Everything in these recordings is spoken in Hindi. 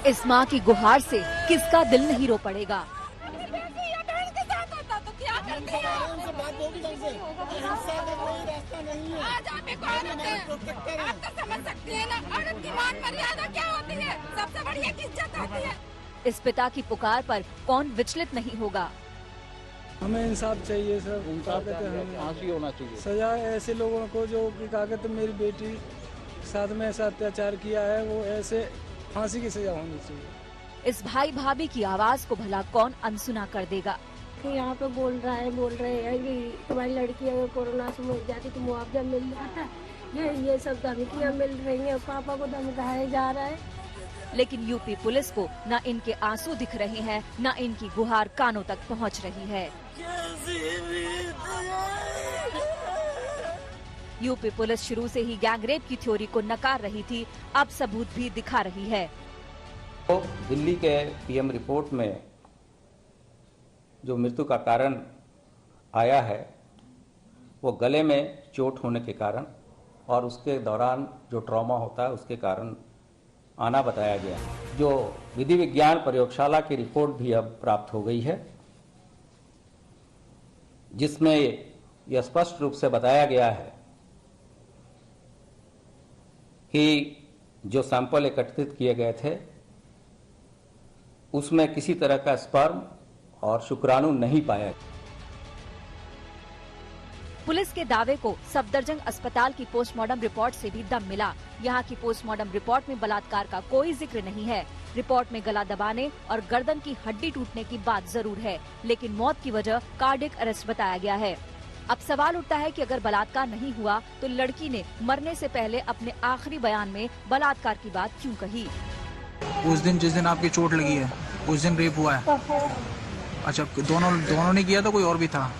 इस माँ की गुहार से किसका दिल नहीं रो पड़ेगा। आज आप एक औरत हैं, आप तो समझ सकती हैं ना, औरत की मान मर्यादा क्या होती है, सबसे बड़ी एक इज्जत होती है। इस पिता की पुकार पर कौन विचलित नहीं होगा। हमें इंसाफ चाहिए सर, फांसी होना चाहिए। सजा ऐसे लोगों को जो कि क्या कहते मेरी बेटी साथ में ऐसा अत्याचार किया है, वो ऐसे फांसी की सजा होनी चाहिए। इस भाई भाभी की आवाज को भला कौन अनसुना कर देगा। यहाँ पे बोल रहे हैं कि तुम्हारी लड़की अगर कोरोना से मर जाती तो मुआवजा मिल जाता, ये सब धमकियाँ मिल रही हैं, पापा को धमकाया जा रहा है। लेकिन यूपी पुलिस को न इनके आंसू दिख रहे हैं, न इनकी गुहार कानों तक पहुंच रही है। यूपी पुलिस शुरू से ही गैंगरेप की थ्योरी को नकार रही थी, अब सबूत भी दिखा रही है। तो दिल्ली के पीएम रिपोर्ट में जो मृत्यु का कारण आया है वो गले में चोट होने के कारण और उसके दौरान जो ट्रॉमा होता है उसके कारण आना बताया गया। जो विधि विज्ञान प्रयोगशाला की रिपोर्ट भी अब प्राप्त हो गई है, जिसमें यह स्पष्ट रूप से बताया गया है कि जो सैंपल एकत्रित किए गए थे उसमें किसी तरह का स्पर्म और शुक्राणु नहीं पाया। पुलिस के दावे को सफदरजंग अस्पताल की पोस्टमार्टम रिपोर्ट से भी दम मिला। यहाँ की पोस्टमार्टम रिपोर्ट में बलात्कार का कोई जिक्र नहीं है। रिपोर्ट में गला दबाने और गर्दन की हड्डी टूटने की बात जरूर है, लेकिन मौत की वजह कार्डियक अरेस्ट बताया गया है। अब सवाल उठता है कि अगर बलात्कार नहीं हुआ तो लड़की ने मरने से पहले अपने आखिरी बयान में बलात्कार की बात क्यों कही। उस दिन जिस दिन आपकी चोट लगी है उस दिन रेप हुआ है। अच्छा, दोनों ने किया था, कोई और भी था?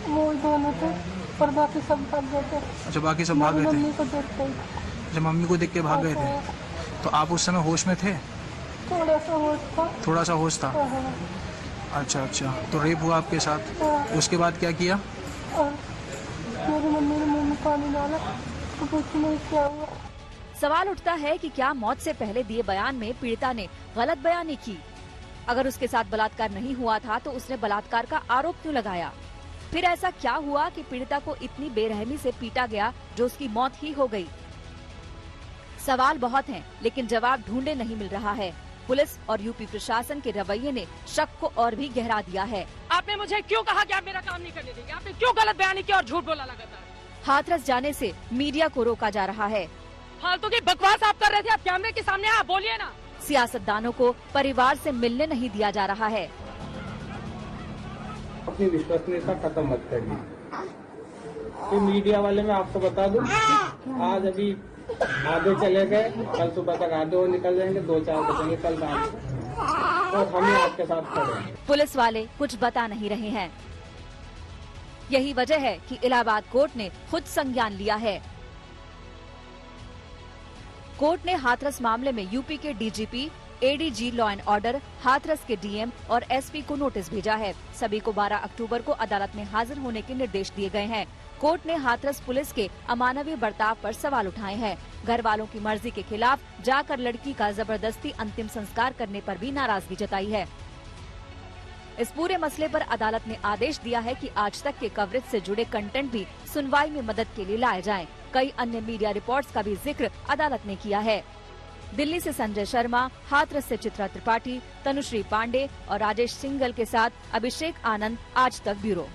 वो दोनों थे और बाकी सब भाग गए थे। अच्छा, बाकी सब भाग गए थे। मम्मी को देखते ही। अच्छा, मम्मी को देख के भाग गए थे। तो आप उस समय होश में थे? थोड़ा सा होश था। थोड़ा सा होश था। अच्छा, तो रेप हुआ आपके साथ। उसके बाद क्या किया? मेरी मम्मी ने मुंह में पानी डाला तो कुछ नहीं किया हुआ। सवाल उठता है कि क्या मौत से पहले दिए बयान में पीड़िता ने गलत बयानी की। अगर उसके साथ बलात्कार नहीं हुआ था तो उसने बलात्कार का आरोप क्यों लगाया। फिर ऐसा क्या हुआ कि पीड़िता को इतनी बेरहमी से पीटा गया जो उसकी मौत ही हो गई। सवाल बहुत हैं, लेकिन जवाब ढूंढे नहीं मिल रहा है। पुलिस और यूपी प्रशासन के रवैये ने शक को और भी गहरा दिया है। आपने मुझे क्यों कहा कि आप मेरा काम नहीं करने देंगे? आपने क्यों गलत बयानी की और झूठ बोला लगातार? हाथरस जाने से मीडिया को रोका जा रहा है। फालतू की बकवास आप कर रहे थे, आप कैमरे के सामने आप बोलिए ना। सियासतदानों को परिवार से मिलने नहीं दिया जा रहा है। अपनी विश्वसनीयता खत्म मत करिए। तो मीडिया वाले मैं आपको बता दूं, आज अभी आधे चले गए, कल सुबह तक आधे और निकल जाएंगे, 2-4 बचेंगे कल शाम, और हम ही आपके साथ खड़े हैं। पुलिस वाले कुछ बता नहीं रहे हैं। यही वजह है कि इलाहाबाद कोर्ट ने खुद संज्ञान लिया है। कोर्ट ने हाथरस मामले में यूपी के DGP, ADG law and order, Hathras के डीएम और एसपी को नोटिस भेजा है। सभी को 12 अक्टूबर को अदालत में हाजिर होने के निर्देश दिए गए हैं। कोर्ट ने हाथरस पुलिस के अमानवीय बर्ताव पर सवाल उठाए हैं। घर वालों की मर्जी के खिलाफ जाकर लड़की का जबरदस्ती अंतिम संस्कार करने पर भी नाराजगी जताई है। इस पूरे मसले पर अदालत ने आदेश दिया है कि आज तक के कवरेज से जुड़े कंटेंट भी सुनवाई में मदद के लिए लाए जाएं। कई अन्य मीडिया रिपोर्ट्स का भी जिक्र अदालत ने किया है। दिल्ली से संजय शर्मा, हाथरस से चित्रा त्रिपाठी, तनुश्री पांडे और राजेश सिंगल के साथ अभिषेक आनंद, आज तक ब्यूरो।